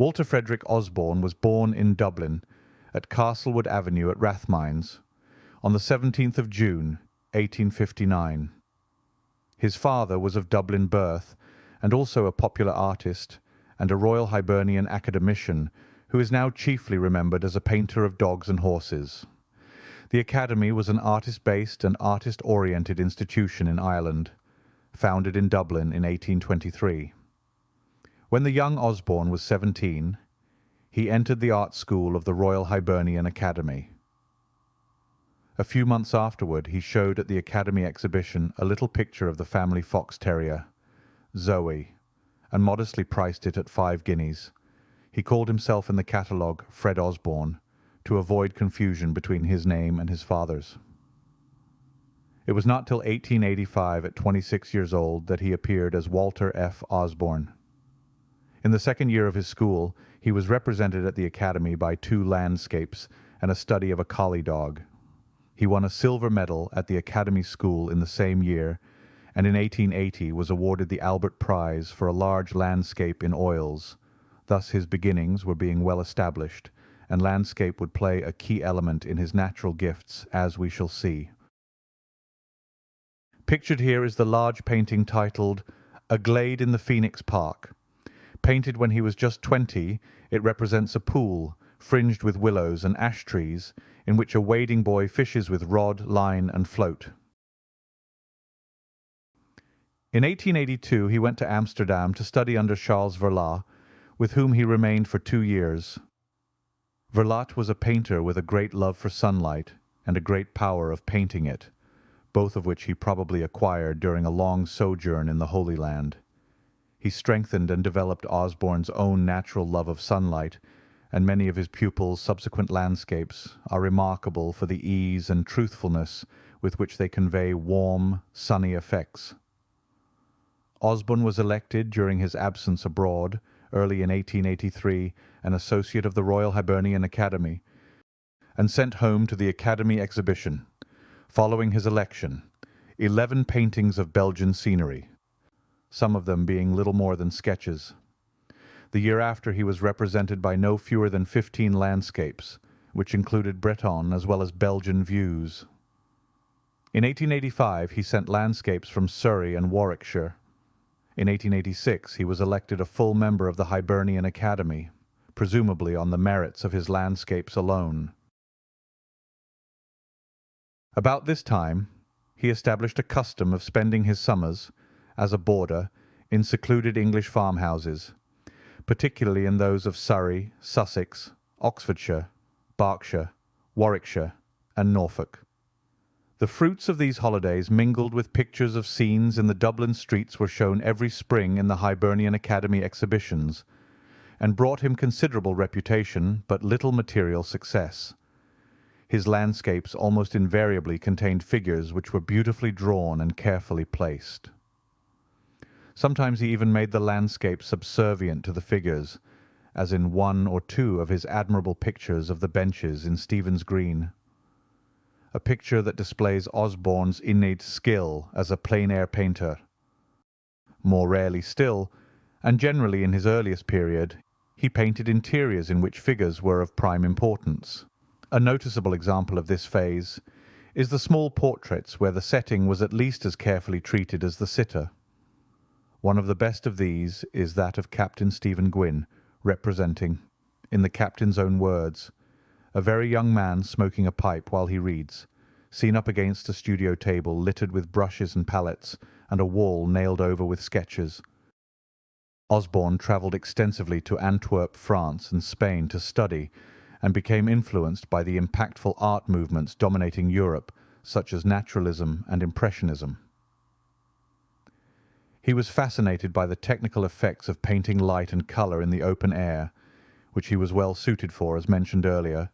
Walter Frederick Osborne was born in Dublin, at Castlewood Avenue at Rathmines, on the 17th of June, 1859. His father was of Dublin birth, and also a popular artist and a Royal Hibernian academician, who is now chiefly remembered as a painter of dogs and horses. The Academy was an artist-based and artist-oriented institution in Ireland, founded in Dublin in 1823. When the young Osborne was 17, he entered the art school of the Royal Hibernian Academy. A few months afterward he showed at the Academy exhibition a little picture of the family fox terrier, Zoe, and modestly priced it at 5 guineas. He called himself in the catalogue Fred Osborne, to avoid confusion between his name and his father's. It was not till 1885, at 26 years old, that he appeared as Walter F. Osborne. In the second year of his school, he was represented at the Academy by 2 landscapes and a study of a collie dog. He won a silver medal at the Academy School in the same year, and in 1880 was awarded the Albert Prize for a large landscape in oils. Thus his beginnings were being well established, and landscape would play a key element in his natural gifts, as we shall see. Pictured here is the large painting titled "A Glade in the Phoenix Park." Painted when he was just 20, it represents a pool fringed with willows and ash trees, in which a wading boy fishes with rod, line, and float. In 1882 he went to Amsterdam to study under Charles Verlat, with whom he remained for 2 years. Verlat was a painter with a great love for sunlight and a great power of painting it, both of which he probably acquired during a long sojourn in the Holy Land. He strengthened and developed Osborne's own natural love of sunlight, and many of his pupils' subsequent landscapes are remarkable for the ease and truthfulness with which they convey warm, sunny effects. Osborne was elected during his absence abroad, early in 1883, an associate of the Royal Hibernian Academy, and sent home to the Academy exhibition, following his election, 11 paintings of Belgian scenery, some of them being little more than sketches. The year after he was represented by no fewer than 15 landscapes, which included Breton as well as Belgian views. In 1885 he sent landscapes from Surrey and Warwickshire. In 1886 he was elected a full member of the Hibernian Academy, presumably on the merits of his landscapes alone. About this time he established a custom of spending his summers, as a boarder, in secluded English farmhouses, particularly in those of Surrey, Sussex, Oxfordshire, Berkshire, Warwickshire, and Norfolk. The fruits of these holidays, mingled with pictures of scenes in the Dublin streets, were shown every spring in the Hibernian Academy exhibitions, and brought him considerable reputation but little material success. His landscapes almost invariably contained figures which were beautifully drawn and carefully placed. Sometimes he even made the landscape subservient to the figures, as in 1 or 2 of his admirable pictures of the benches in Stephen's Green. A picture that displays Osborne's innate skill as a plein-air painter. More rarely still, and generally in his earliest period, he painted interiors in which figures were of prime importance. A noticeable example of this phase is the small portraits where the setting was at least as carefully treated as the sitter. One of the best of these is that of Captain Stephen Gwynn, representing, in the captain's own words, a very young man smoking a pipe while he reads, seen up against a studio table littered with brushes and palettes, and a wall nailed over with sketches. Osborne travelled extensively to Antwerp, France, and Spain to study, and became influenced by the impactful art movements dominating Europe, such as Naturalism and Impressionism. He was fascinated by the technical effects of painting light and colour in the open air, which he was well suited for, as mentioned earlier.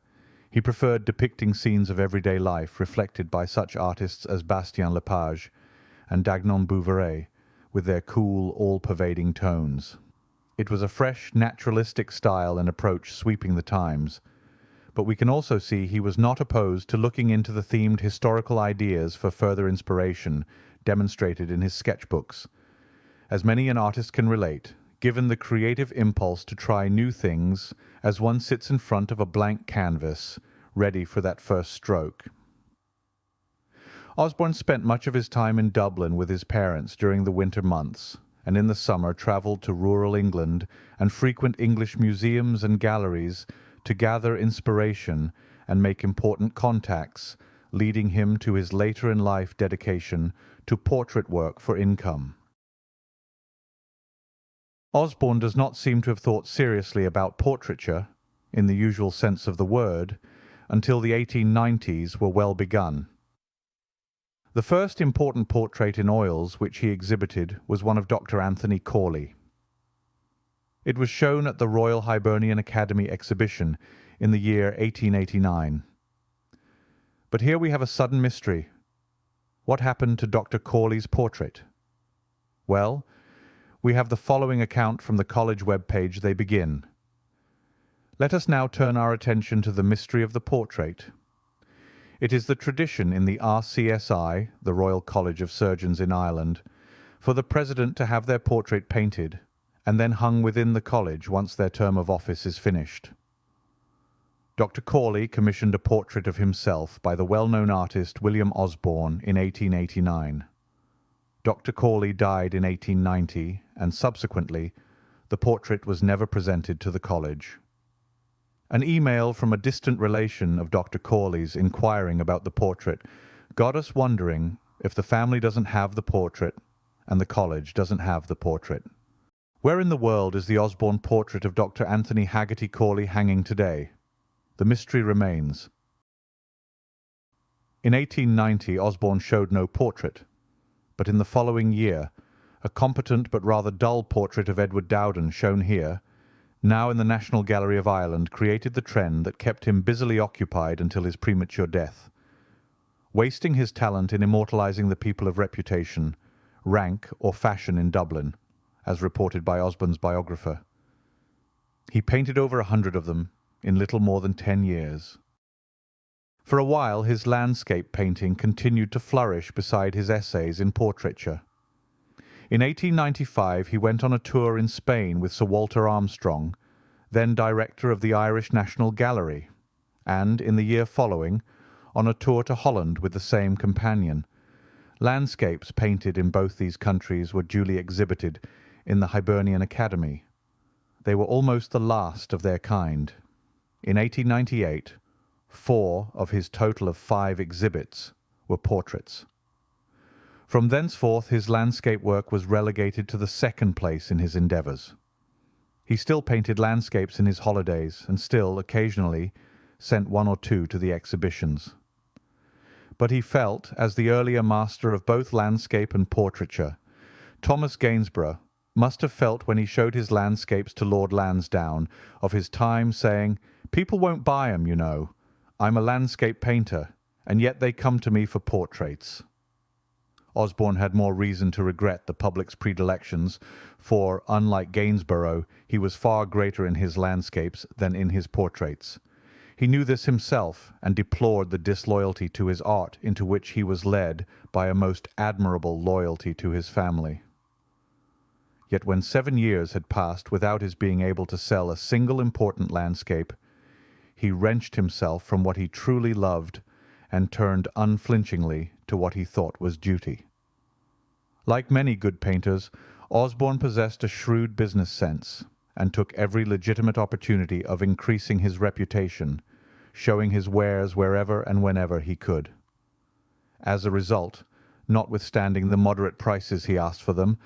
He preferred depicting scenes of everyday life reflected by such artists as Bastien Lepage and Dagnon Bouverie, with their cool, all-pervading tones. It was a fresh, naturalistic style and approach sweeping the times, but we can also see he was not opposed to looking into the themed historical ideas for further inspiration demonstrated in his sketchbooks. As many an artist can relate, given the creative impulse to try new things as one sits in front of a blank canvas, ready for that first stroke. Osborne spent much of his time in Dublin with his parents during the winter months, and in the summer travelled to rural England and frequent English museums and galleries to gather inspiration and make important contacts, leading him to his later in life dedication to portrait work for income. Osborne does not seem to have thought seriously about portraiture, in the usual sense of the word, until the 1890s were well begun. The first important portrait in oils which he exhibited was one of Dr. Anthony Corley. It was shown at the Royal Hibernian Academy exhibition in the year 1889. But here we have a sudden mystery. What happened to Dr. Corley's portrait? Well, we have the following account from the college web page. They begin. Let us now turn our attention to the mystery of the portrait. It is the tradition in the RCSI, the Royal College of Surgeons in Ireland, for the president to have their portrait painted and then hung within the college once their term of office is finished. Dr. Corley commissioned a portrait of himself by the well-known artist William Osborne in 1889. Dr. Corley died in 1890, and subsequently the portrait was never presented to the college. An email from a distant relation of Dr. Corley's inquiring about the portrait got us wondering if the family doesn't have the portrait and the college doesn't have the portrait. Where in the world is the Osborne portrait of Dr. Anthony Haggerty Corley hanging today? The mystery remains. In 1890, Osborne showed no portrait, but in the following year, a competent but rather dull portrait of Edward Dowden, shown here, now in the National Gallery of Ireland, created the trend that kept him busily occupied until his premature death, wasting his talent in immortalising the people of reputation, rank, or fashion in Dublin, as reported by Osborne's biographer. He painted over 100 of them in little more than 10 years. For a while his landscape painting continued to flourish beside his essays in portraiture. In 1895 he went on a tour in Spain with Sir Walter Armstrong, then director of the Irish National Gallery, and in the year following on a tour to Holland with the same companion. Landscapes painted in both these countries were duly exhibited in the Hibernian Academy. They were almost the last of their kind. In 1898, 4 of his total of 5 exhibits were portraits. From thenceforth his landscape work was relegated to the second place in his endeavours. He still painted landscapes in his holidays and still, occasionally, sent 1 or 2 to the exhibitions. But he felt, as the earlier master of both landscape and portraiture, Thomas Gainsborough must have felt when he showed his landscapes to Lord Lansdowne of his time, saying, "People won't buy 'em, you know. I'm a landscape painter, and yet they come to me for portraits." Osborne had more reason to regret the public's predilections, for, unlike Gainsborough, he was far greater in his landscapes than in his portraits. He knew this himself, and deplored the disloyalty to his art into which he was led by a most admirable loyalty to his family. Yet when 7 years had passed without his being able to sell a single important landscape, he wrenched himself from what he truly loved and turned unflinchingly to what he thought was duty. Like many good painters, Osborne possessed a shrewd business sense, and took every legitimate opportunity of increasing his reputation, showing his wares wherever and whenever he could. As a result, notwithstanding the moderate prices he asked for them,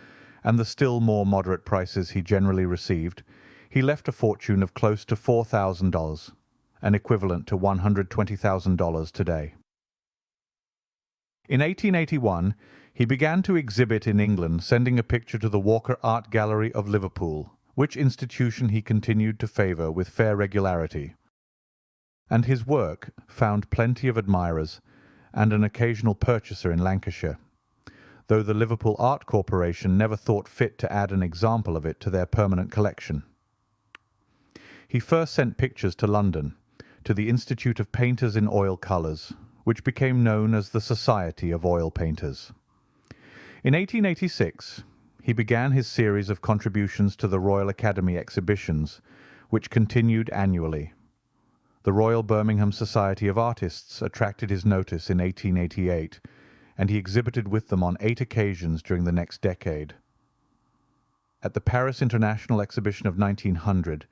and the still more moderate prices he generally received, he left a fortune of close to $4,000, an equivalent to $120,000 today. In 1881 he began to exhibit in England, sending a picture to the Walker Art Gallery of Liverpool, which institution he continued to favour with fair regularity. And his work found plenty of admirers and an occasional purchaser in Lancashire, though the Liverpool Art Corporation never thought fit to add an example of it to their permanent collection. He first sent pictures to London, to the Institute of Painters in Oil Colours, which became known as the Society of Oil Painters. In 1886 he began his series of contributions to the Royal Academy exhibitions, which continued annually. The Royal Birmingham Society of Artists attracted his notice in 1888, and he exhibited with them on 8 occasions during the next decade. At the Paris International Exhibition of 1900,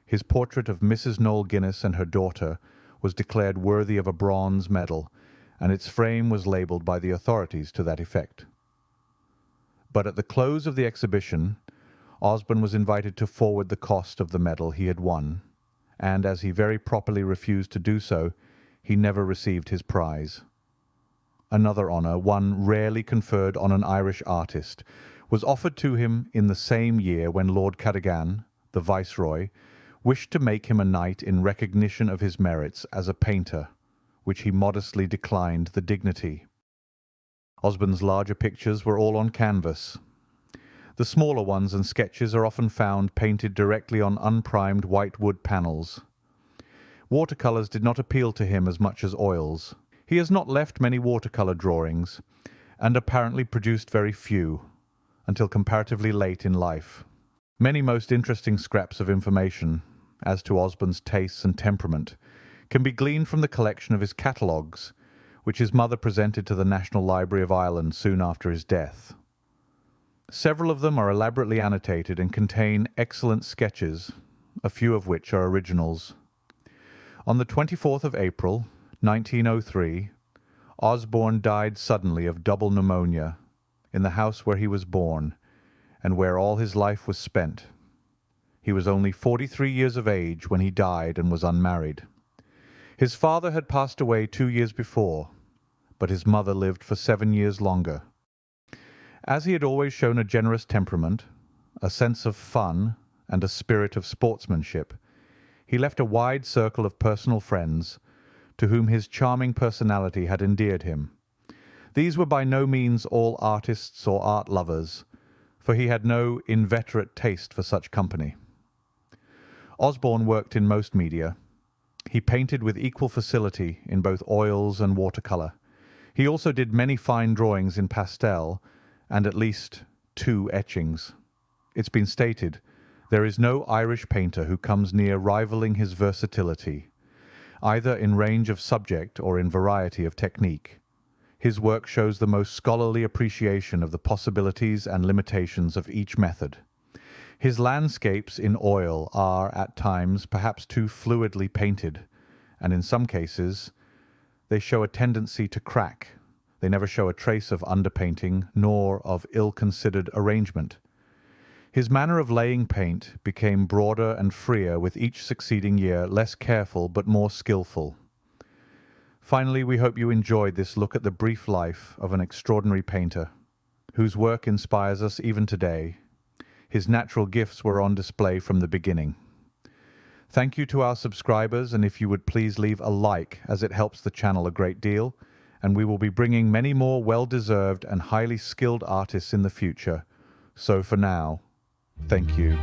his portrait of Mrs. Noel Guinness and her daughter was declared worthy of a bronze medal, and its frame was labelled by the authorities to that effect. But at the close of the exhibition, Osborne was invited to forward the cost of the medal he had won, and as he very properly refused to do so, he never received his prize. Another honour, one rarely conferred on an Irish artist, was offered to him in the same year when Lord Cadogan, the Viceroy, wished to make him a knight in recognition of his merits as a painter, which he modestly declined the dignity. Osborne's larger pictures were all on canvas. The smaller ones and sketches are often found painted directly on unprimed white wood panels. Watercolours did not appeal to him as much as oils. He has not left many watercolour drawings, and apparently produced very few, until comparatively late in life. Many most interesting scraps of information as to Osborne's tastes and temperament can be gleaned from the collection of his catalogues, which his mother presented to the National Library of Ireland soon after his death. Several of them are elaborately annotated and contain excellent sketches, a few of which are originals. On the 24th of April, 1903, Osborne died suddenly of double pneumonia in the house where he was born and where all his life was spent. He was only 43 years of age when he died and was unmarried. His father had passed away 2 years before, but his mother lived for 7 years longer. As he had always shown a generous temperament, a sense of fun, and a spirit of sportsmanship, he left a wide circle of personal friends to whom his charming personality had endeared him. These were by no means all artists or art lovers, for he had no inveterate taste for such company. Osborne worked in most media. He painted with equal facility in both oils and watercolour. He also did many fine drawings in pastel and at least 2 etchings. It's been stated, there is no Irish painter who comes near rivalling his versatility, either in range of subject or in variety of technique. His work shows the most scholarly appreciation of the possibilities and limitations of each method. His landscapes in oil are, at times, perhaps too fluidly painted, and in some cases they show a tendency to crack. They never show a trace of underpainting nor of ill-considered arrangement. His manner of laying paint became broader and freer with each succeeding year, less careful but more skilful. Finally, we hope you enjoyed this look at the brief life of an extraordinary painter, whose work inspires us even today. His natural gifts were on display from the beginning. Thank you to our subscribers, and if you would please leave a like, as it helps the channel a great deal, and we will be bringing many more well-deserved and highly skilled artists in the future. So for now, thank you.